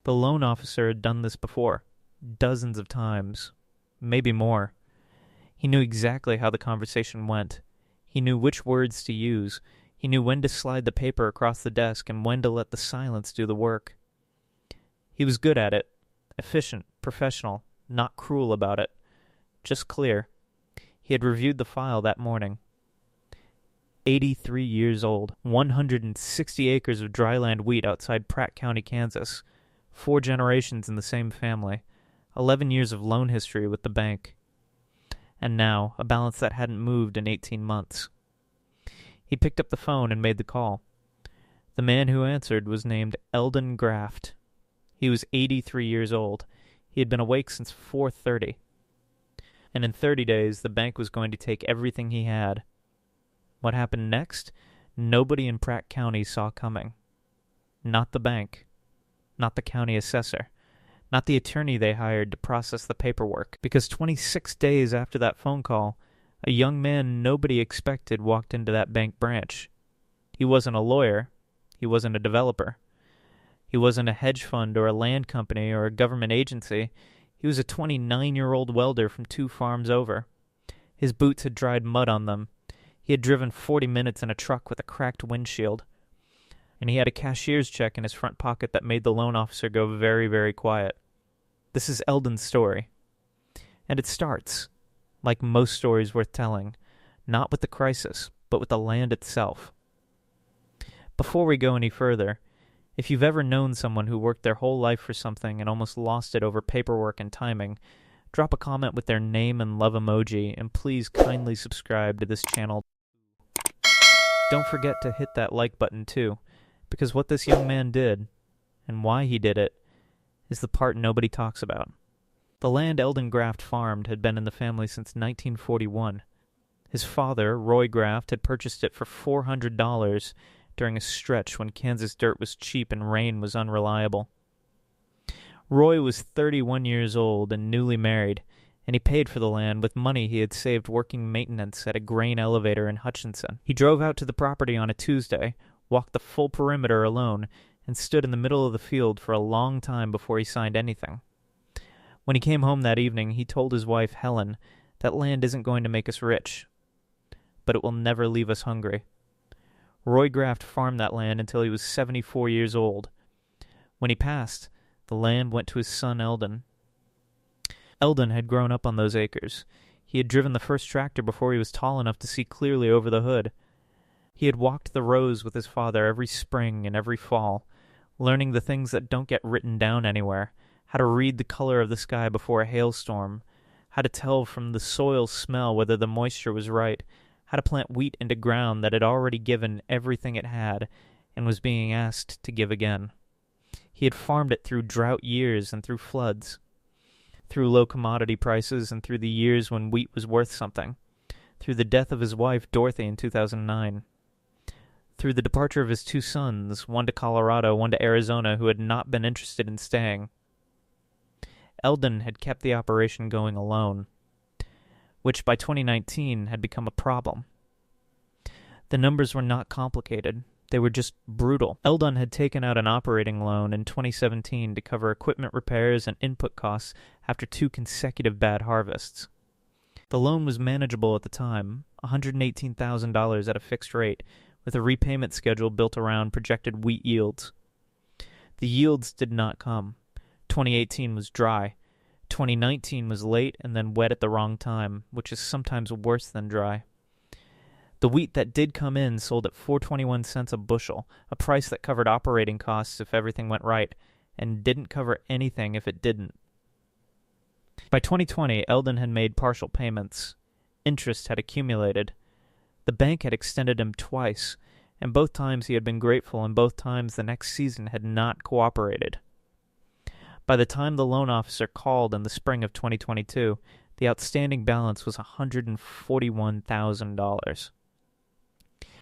The loan officer had done this before, dozens of times, maybe more. He knew exactly how the conversation went. He knew which words to use. He knew when to slide the paper across the desk and when to let the silence do the work. He was good at it, efficient, professional, not cruel about it, just clear. He had reviewed the file that morning. 83 years old, 160 acres of dryland wheat outside Pratt County, Kansas, 4 generations in the same family, 11 years of loan history with the bank. And now, a balance that hadn't moved in 18 months. He picked up the phone and made the call. The man who answered was named Eldon Graft. He was 83 years old. He had been awake since 4:30. And in 30 days, the bank was going to take everything he had. What happened next? Nobody in Pratt County saw coming. Not the bank. Not the county assessor. Not the attorney they hired to process the paperwork. Because 26 days after that phone call, a young man nobody expected walked into that bank branch. He wasn't a lawyer. He wasn't a developer. He wasn't a hedge fund or a land company or a government agency. He was a 29-year-old welder from 2 farms over. His boots had dried mud on them. He had driven 40 minutes in a truck with a cracked windshield. And he had a cashier's check in his front pocket that made the loan officer go very, very quiet. This is Eldon's story. And it starts, like most stories worth telling, not with the crisis, but with the land itself. Before we go any further, if you've ever known someone who worked their whole life for something and almost lost it over paperwork and timing, drop a comment with their name and love emoji, and please kindly subscribe to this channel. Don't forget to hit that like button too, because what this young man did, and why he did it, is the part nobody talks about. The land Eldon Graft farmed had been in the family since 1941. His father, Roy Graft, had purchased it for $400 during a stretch when Kansas dirt was cheap and rain was unreliable. Roy was 31 years old and newly married, and he paid for the land with money he had saved working maintenance at a grain elevator in Hutchinson. He drove out to the property on a Tuesday, walked the full perimeter alone, and stood in the middle of the field for a long time before he signed anything. When he came home that evening, he told his wife, Helen, that land isn't going to make us rich, but it will never leave us hungry. Roy Graft farmed that land until he was 74 years old. When he passed, the land went to his son Eldon. Eldon had grown up on those acres. He had driven the first tractor before he was tall enough to see clearly over the hood. He had walked the rows with his father every spring and every fall, learning the things that don't get written down anywhere, how to read the color of the sky before a hailstorm, how to tell from the soil smell whether the moisture was right, how to plant wheat into ground that had already given everything it had and was being asked to give again. He had farmed it through drought years and through floods, through low commodity prices and through the years when wheat was worth something, through the death of his wife Dorothy in 2009, through the departure of his 2 sons, one to Colorado, one to Arizona, who had not been interested in staying. Eldon had kept the operation going alone, which by 2019 had become a problem. The numbers were not complicated. They were just brutal. Eldon had taken out an operating loan in 2017 to cover equipment repairs and input costs after 2 consecutive bad harvests. The loan was manageable at the time, $118,000 at a fixed rate, with a repayment schedule built around projected wheat yields. The yields did not come. 2018 was dry. 2019 was late and then wet at the wrong time, which is sometimes worse than dry. The wheat that did come in sold at 4.21 cents a bushel, a price that covered operating costs if everything went right, and didn't cover anything if it didn't. By 2020, Eldon had made partial payments. Interest had accumulated. The bank had extended him twice, and both times he had been grateful, and both times the next season had not cooperated. By the time the loan officer called in the spring of 2022, the outstanding balance was $141,000.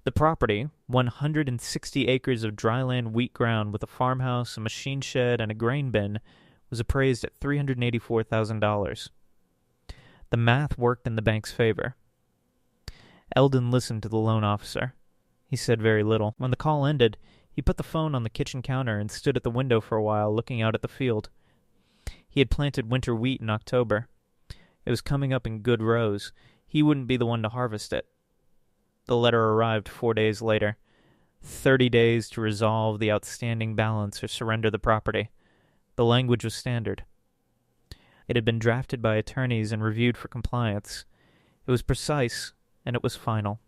The property, 160 acres of dryland wheat ground with a farmhouse, a machine shed, and a grain bin, was appraised at $384,000. The math worked in the bank's favor. Eldon listened to the loan officer. He said very little. When the call ended, He put the phone on the kitchen counter and stood at the window for a while, looking out at the field. He had planted winter wheat in October. It was coming up in good rows. He wouldn't be the one to harvest it. The letter arrived 4 days later. 30 days to resolve the outstanding balance or surrender the property. The language was standard. It had been drafted by attorneys and reviewed for compliance. It was precise, and it was final.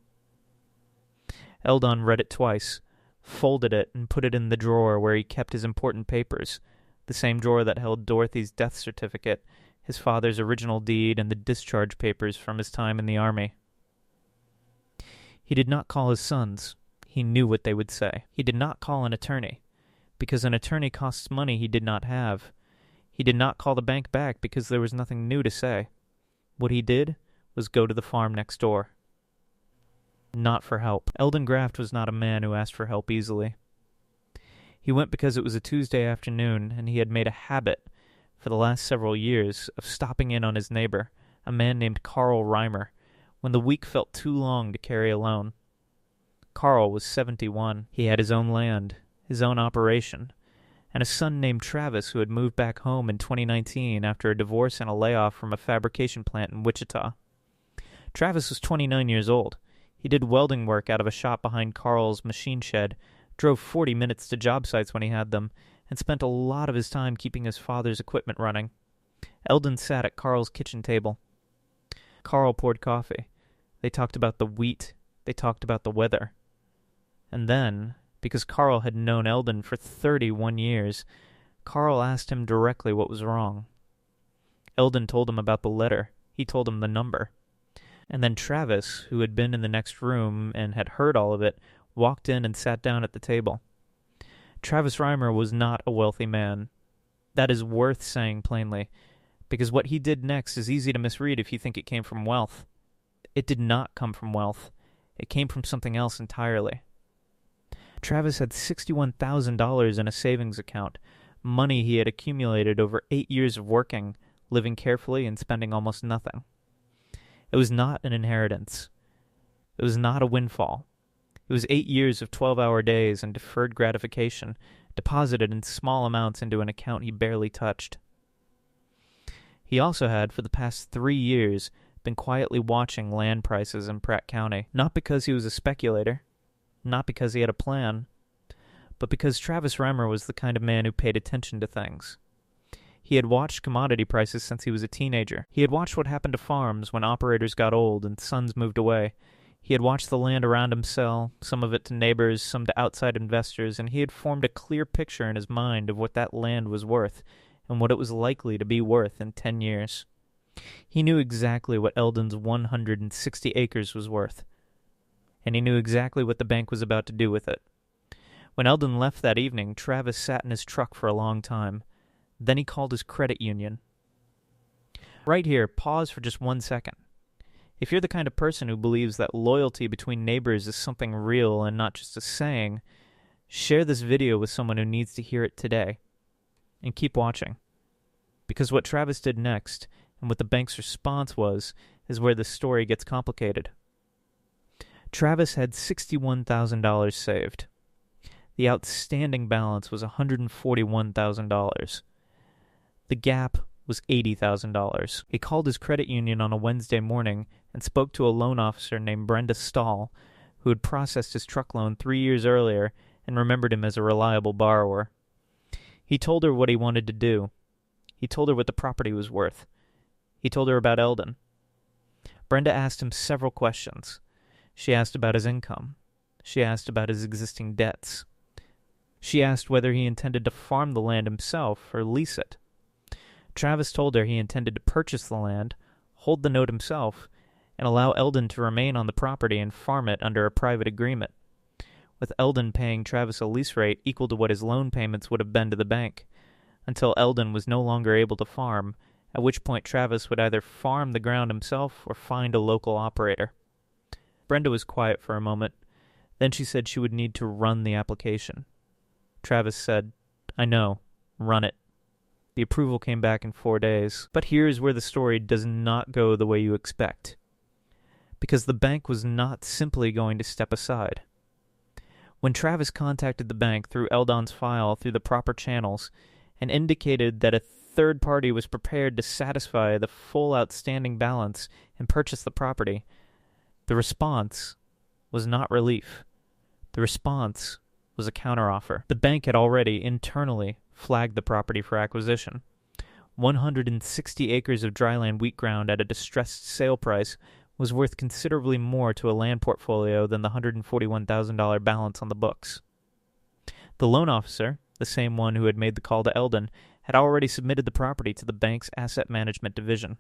Eldon read it twice, folded it, and put it in the drawer where he kept his important papers, the same drawer that held Dorothy's death certificate, his father's original deed, and the discharge papers from his time in the army. He did not call his sons. He knew what they would say. He did not call an attorney, because an attorney costs money he did not have. He did not call the bank back because there was nothing new to say. What he did was go to the farm next door. Not for help. Eldon Graft was not a man who asked for help easily. He went because it was a Tuesday afternoon, and he had made a habit, for the last several years, of stopping in on his neighbor, a man named Travis Reimer, when the week felt too long to carry alone. Carl was 71. He had his own land, his own operation, and a son named Travis who had moved back home in 2019 after a divorce and a layoff from a fabrication plant in Wichita. Travis was 29 years old. He did welding work out of a shop behind Carl's machine shed, drove 40 minutes to job sites when he had them, and spent a lot of his time keeping his father's equipment running. Eldon sat at Carl's kitchen table. Carl poured coffee. They talked about the wheat. They talked about the weather. And then, because Carl had known Eldon for 31 years, Carl asked him directly what was wrong. Eldon told him about the letter. He told him the number. And then Travis, who had been in the next room and had heard all of it, walked in and sat down at the table. Travis Reimer was not a wealthy man. That is worth saying plainly, because what he did next is easy to misread if you think it came from wealth. It did not come from wealth. It came from something else entirely. Travis had $61,000 in a savings account, money he had accumulated over 8 years of working, living carefully and spending almost nothing. It was not an inheritance. It was not a windfall. It was 8 years of 12-hour days and deferred gratification, deposited in small amounts into an account he barely touched. He also had, for the past 3 years, been quietly watching land prices in Pratt County, not because he was a speculator, not because he had a plan, but because Travis Reimer was the kind of man who paid attention to things. He had watched commodity prices since he was a teenager. He had watched what happened to farms when operators got old and sons moved away. He had watched the land around him sell, some of it to neighbors, some to outside investors, and he had formed a clear picture in his mind of what that land was worth and what it was likely to be worth in 10 years. He knew exactly what Eldon's 160 acres was worth, and he knew exactly what the bank was about to do with it. When Eldon left that evening, Travis sat in his truck for a long time. Then he called his credit union. Right here, pause for just 1 second. If you're the kind of person who believes that loyalty between neighbors is something real and not just a saying, share this video with someone who needs to hear it today. And keep watching. Because what Travis did next, and what the bank's response was, is where the story gets complicated. Travis had $61,000 saved. The outstanding balance was $141,000. The gap was $80,000. He called his credit union on a Wednesday morning and spoke to a loan officer named Brenda Stahl, who had processed his truck loan 3 years earlier and remembered him as a reliable borrower. He told her what he wanted to do. He told her what the property was worth. He told her about Eldon. Brenda asked him several questions. She asked about his income. She asked about his existing debts. She asked whether he intended to farm the land himself or lease it. Travis told her he intended to purchase the land, hold the note himself, and allow Eldon to remain on the property and farm it under a private agreement, with Eldon paying Travis a lease rate equal to what his loan payments would have been to the bank, until Eldon was no longer able to farm, at which point Travis would either farm the ground himself or find a local operator. Brenda was quiet for a moment. Then she said she would need to run the application. Travis said, "I know. Run it." The approval came back in 4 days. But here's where the story does not go the way you expect. Because the bank was not simply going to step aside. When Travis contacted the bank through Eldon's file through the proper channels and indicated that a third party was prepared to satisfy the full outstanding balance and purchase the property, the response was not relief. The response was a counteroffer. The bank had already internally flagged the property for acquisition. 160 acres of dryland wheat ground at a distressed sale price was worth considerably more to a land portfolio than the $141,000 balance on the books. The loan officer, the same one who had made the call to Eldon, had already submitted the property to the bank's asset management division.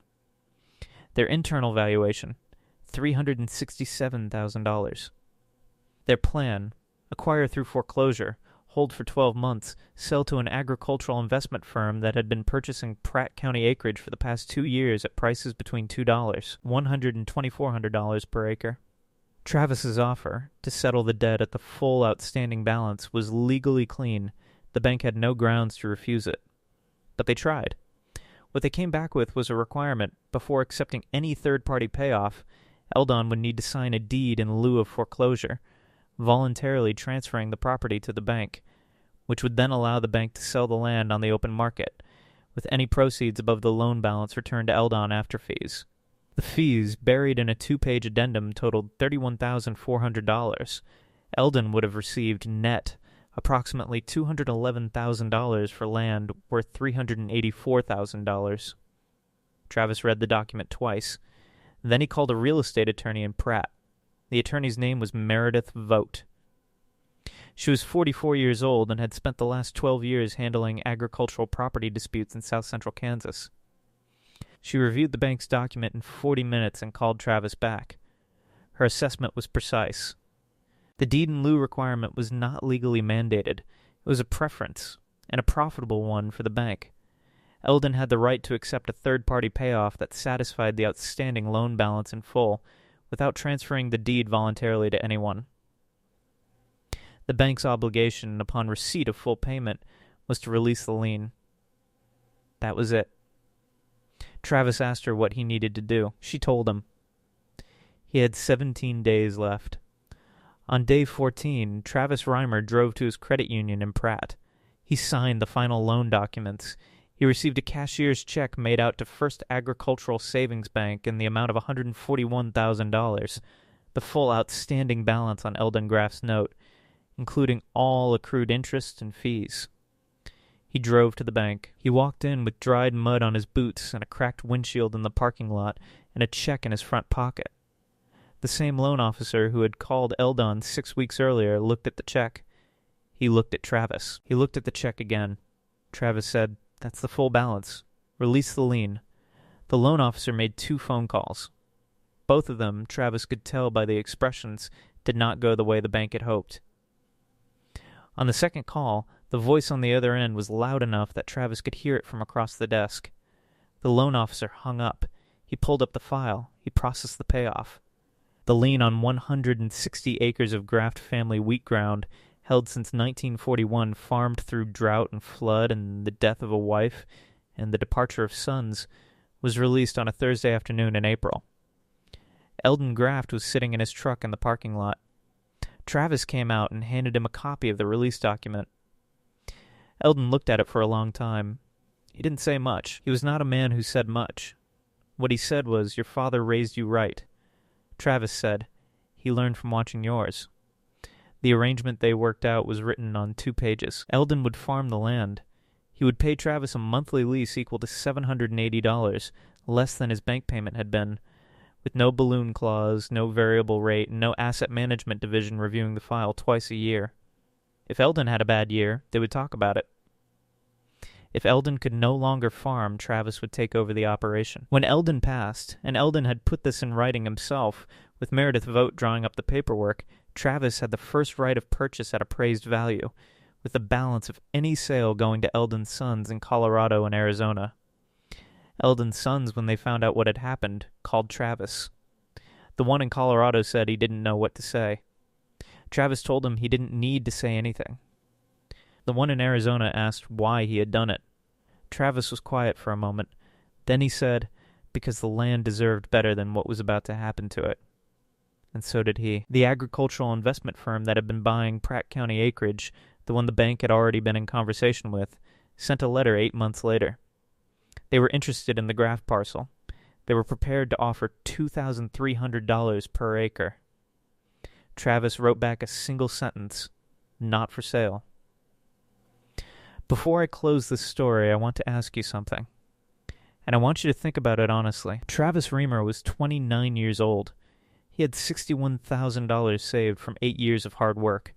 Their internal valuation, $367,000. Their plan, acquire through foreclosure, hold for 12 months, sell to an agricultural investment firm that had been purchasing Pratt County acreage for the past 2 years at prices between $2, $100 and $2,400 per acre. Travis's offer to settle the debt at the full outstanding balance was legally clean. The bank had no grounds to refuse it. But they tried. What they came back with was a requirement before accepting any third-party payoff. Eldon would need to sign a deed in lieu of foreclosure, voluntarily transferring the property to the bank, which would then allow the bank to sell the land on the open market, with any proceeds above the loan balance returned to Eldon after fees. The fees, buried in a 2-page addendum, totaled $31,400. Eldon would have received net approximately $211,000 for land worth $384,000. Travis read the document twice. Then he called a real estate attorney in Pratt. The attorney's name was Meredith Vogt. She was 44 years old and had spent the last 12 years handling agricultural property disputes in south central Kansas. She reviewed the bank's document in 40 minutes and called Travis back. Her assessment was precise. The deed in lieu requirement was not legally mandated. It was a preference, and a profitable one for the bank. Eldon had the right to accept a third-party payoff that satisfied the outstanding loan balance in full, without transferring the deed voluntarily to anyone. The bank's obligation upon receipt of full payment was to release the lien. That was it. Travis asked her what he needed to do. She told him. He had 17 days left. On day 14, Travis Reimer drove to his credit union in Pratt. He signed the final loan documents. He received a cashier's check made out to First Agricultural Savings Bank in the amount of $141,000, the full outstanding balance on Eldon Graft's note, including all accrued interest and fees. He drove to the bank. He walked in with dried mud on his boots and a cracked windshield in the parking lot and a check in his front pocket. The same loan officer who had called Eldon 6 weeks earlier looked at the check. He looked at Travis. He looked at the check again. Travis said, "That's the full balance. Release the lien." The loan officer made 2 phone calls. Both of them, Travis could tell by the expressions, did not go the way the bank had hoped. On the second call, the voice on the other end was loud enough that Travis could hear it from across the desk. The loan officer hung up. He pulled up the file. He processed the payoff. The lien on 160 acres of Graft family wheat ground, held since 1941, farmed through drought and flood and the death of a wife and the departure of sons, was released on a Thursday afternoon in April. Eldon Graft was sitting in his truck in the parking lot. Travis came out and handed him a copy of the release document. Eldon looked at it for a long time. He didn't say much. He was not a man who said much. What he said was, "Your father raised you right." Travis said, "He learned from watching yours." The arrangement they worked out was written on 2 pages. Eldon would farm the land. He would pay Travis a monthly lease equal to $780, less than his bank payment had been, with no balloon clause, no variable rate, and no asset management division reviewing the file twice a year. If Eldon had a bad year, they would talk about it. If Eldon could no longer farm, Travis would take over the operation. When Eldon passed, and Eldon had put this in writing himself, with Meredith Vogt drawing up the paperwork, Travis had the first right of purchase at appraised value, with the balance of any sale going to Eldon's sons in Colorado and Arizona. Eldon's sons, when they found out what had happened, called Travis. The one in Colorado said he didn't know what to say. Travis told him he didn't need to say anything. The one in Arizona asked why he had done it. Travis was quiet for a moment. Then he said, because the land deserved better than what was about to happen to it. and so did he. The agricultural investment firm that had been buying Pratt County acreage, the one the bank had already been in conversation with, sent a letter 8 months later. They were interested in the Graft parcel. They were prepared to offer $2,300 per acre. Travis wrote back a single sentence, "Not for sale." Before I close this story, I want to ask you something. And I want you to think about it honestly. Travis Reimer was 29 years old. He had $61,000 saved from 8 years of hard work.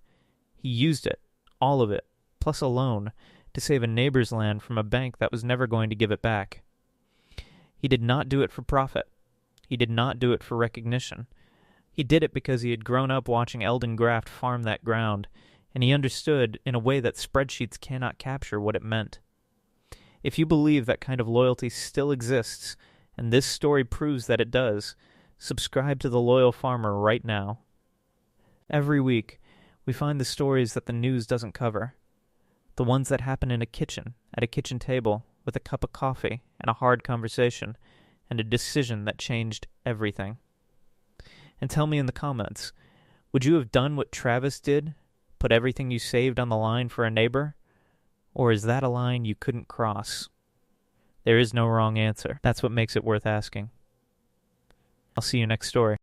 He used it, all of it, plus a loan, to save a neighbor's land from a bank that was never going to give it back. He did not do it for profit. He did not do it for recognition. He did it because he had grown up watching Eldon Graft farm that ground, and he understood in a way that spreadsheets cannot capture what it meant. If you believe that kind of loyalty still exists, and this story proves that it does, subscribe to The Loyal Farmer right now. Every week, we find the stories that the news doesn't cover. The ones that happen in a kitchen, at a kitchen table, with a cup of coffee and a hard conversation, and a decision that changed everything. And tell me in the comments, would you have done what Travis did? Put everything you saved on the line for a neighbor? Or is that a line you couldn't cross? There is no wrong answer. That's what makes it worth asking. I'll see you next story.